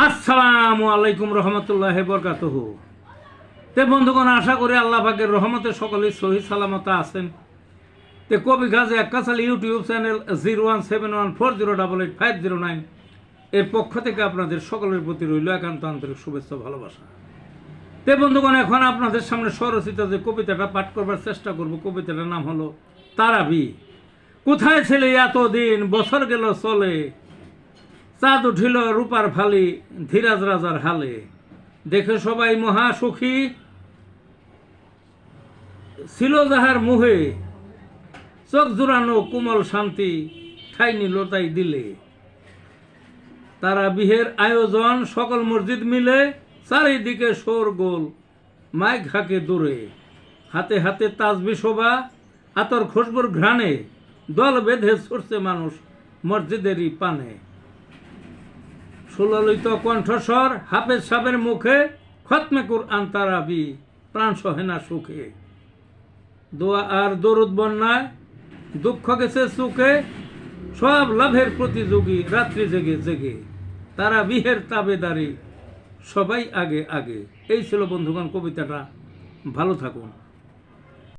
আসসালামু আলাইকুম রহমতুল্লাহ বরকাতুহু। তে বন্ধুগণ, আশা করি আল্লাহ পাকের রহমতে সকলেই সহি সালামত আছেন। তে কবি গাজী আক্কাস আলী ইউটিউব চ্যানেল 017140885009 এর পক্ষ থেকে আপনাদের সকলের প্রতি রইল একান্ত আন্তরিক শুভেচ্ছা ভালোবাসা। তে বন্ধুগণ, এখন আপনাদের সামনে স্বরচিত যে কবিতাটা পাঠ করবার চেষ্টা করব, কবিতাটার নাম হলো তারাবি। কোথায় ছিলে এতদিন, বছর গেল চলে, চাঁদ উঠিল রূপার ফালি ধীরাজ রাজার হালে, দেখে সবাই মহা সুখী ছিল যাহার মুহে, চোখ জুড়ানো কোমল শান্তি ঠাই নিল তাই দিলে। তারা বিহের আয়োজন সকল মসজিদ মিলে, চারিদিকে শোর গোল মাইক হাঁকে দূরে, হাতে হাতে তাজবি শোভা আতর খুশবুর ঘ্রাণে, দল বেঁধে ছুটছে মানুষ মসজিদেরই পানে। সুললিত কণ্ঠস্বর হাফেজ সাহেবের মুখে, খতমে কুরআন তারাবি প্রাণ সহে না সুখে। দোয়া আর দরুদ বন্যায় দুঃখ গেছে সুখে, সব লাভের প্রতিযোগী রাত্রি জেগে জেগে, তারা বিহের তাবেদারি সবাই আগে আগে। এই ছিল বন্ধুগণ কবিতাটা। ভালো থাকুন।